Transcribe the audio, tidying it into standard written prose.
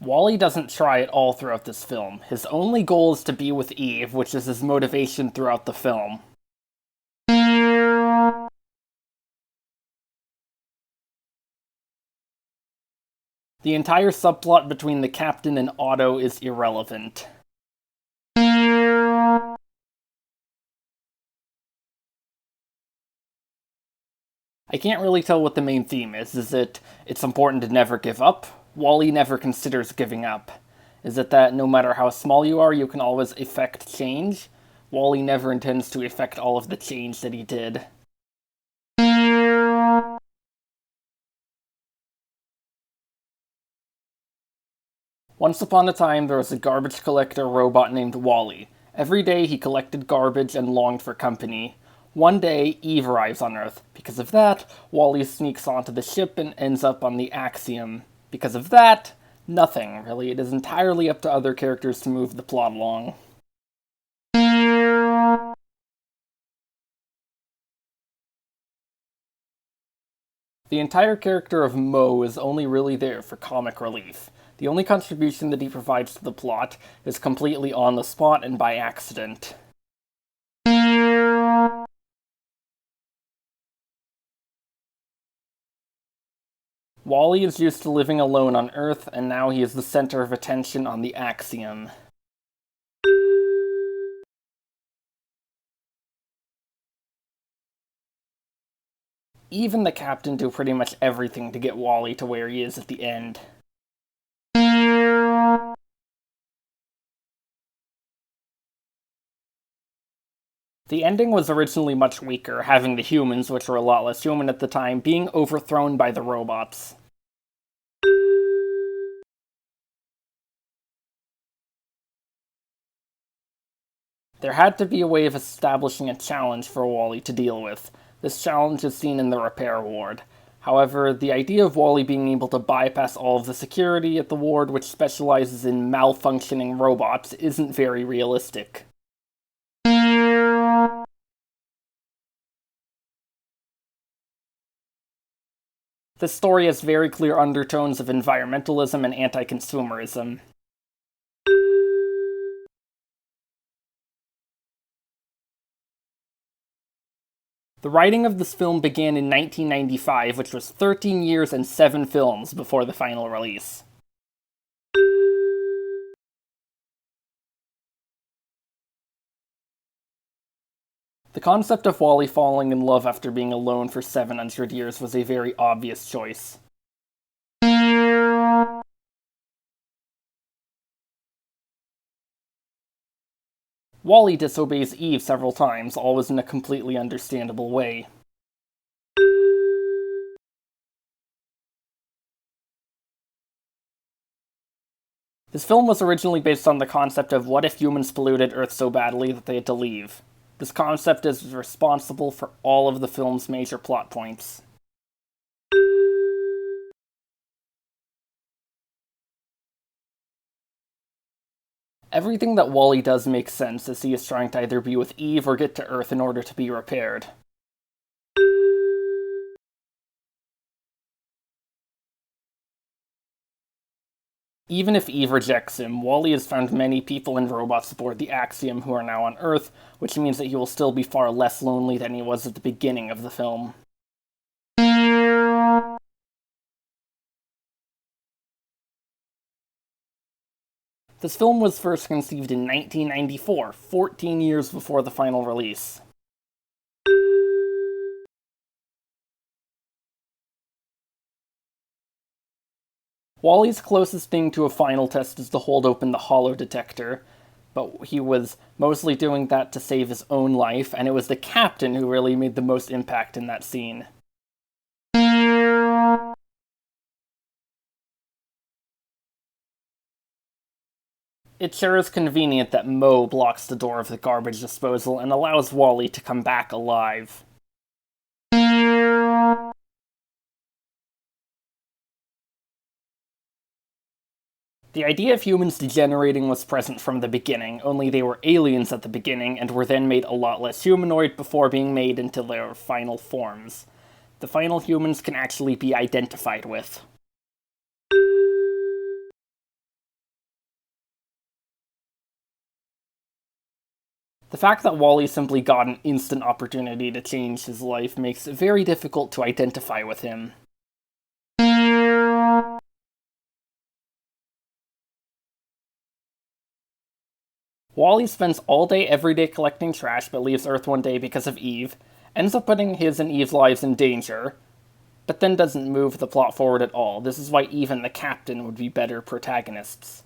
Wally doesn't try at all throughout this film. His only goal is to be with Eve, which is his motivation throughout the film. The entire subplot between the captain and Otto is irrelevant. I can't really tell what the main theme is. Is it, it's important to never give up? Wally never considers giving up. Is it that no matter how small you are, you can always effect change? Wally never intends to effect all of the change that he did. Once upon a time, there was a garbage collector robot named Wally. Every day he collected garbage and longed for company. One day, Eve arrives on Earth. Because of that, Wally sneaks onto the ship and ends up on the Axiom. Because of that, nothing, really. It is entirely up to other characters to move the plot along. The entire character of Mo is only really there for comic relief. The only contribution that he provides to the plot is completely on the spot and by accident. Wally is used to living alone on Earth, and now he is the center of attention on the Axiom. Even the captain do pretty much everything to get Wally to where he is at the end. The ending was originally much weaker, having the humans, which were a lot less human at the time, being overthrown by the robots. There had to be a way of establishing a challenge for Wally to deal with. This challenge is seen in the repair ward. However, the idea of Wally being able to bypass all of the security at the ward, which specializes in malfunctioning robots, isn't very realistic. This story has very clear undertones of environmentalism and anti-consumerism. The writing of this film began in 1995, which was 13 years and 7 films before the final release. The concept of Wally falling in love after being alone for 700 years was a very obvious choice. Wally disobeys Eve several times, always in a completely understandable way. This film was originally based on the concept of what if humans polluted Earth so badly that they had to leave. This concept is responsible for all of the film's major plot points. Everything that Wally does makes sense, as he is trying to either be with Eve or get to Earth in order to be repaired. Even if Eve rejects him, Wally has found many people and robots aboard the Axiom who are now on Earth, which means that he will still be far less lonely than he was at the beginning of the film. This film was first conceived in 1994, 14 years before the final release. Wally's closest thing to a final test is to hold open the holo detector, but he was mostly doing that to save his own life, and it was the captain who really made the most impact in that scene. It sure is convenient that Mo blocks the door of the garbage disposal and allows Wally to come back alive. The idea of humans degenerating was present from the beginning, only they were aliens at the beginning and were then made a lot less humanoid before being made into their final forms. The final humans can actually be identified with. The fact that Wally simply got an instant opportunity to change his life makes it very difficult to identify with him. Wally spends all day every day collecting trash but leaves Earth one day because of Eve, ends up putting his and Eve's lives in danger, but then doesn't move the plot forward at all. This is why Eve and the Captain would be better protagonists.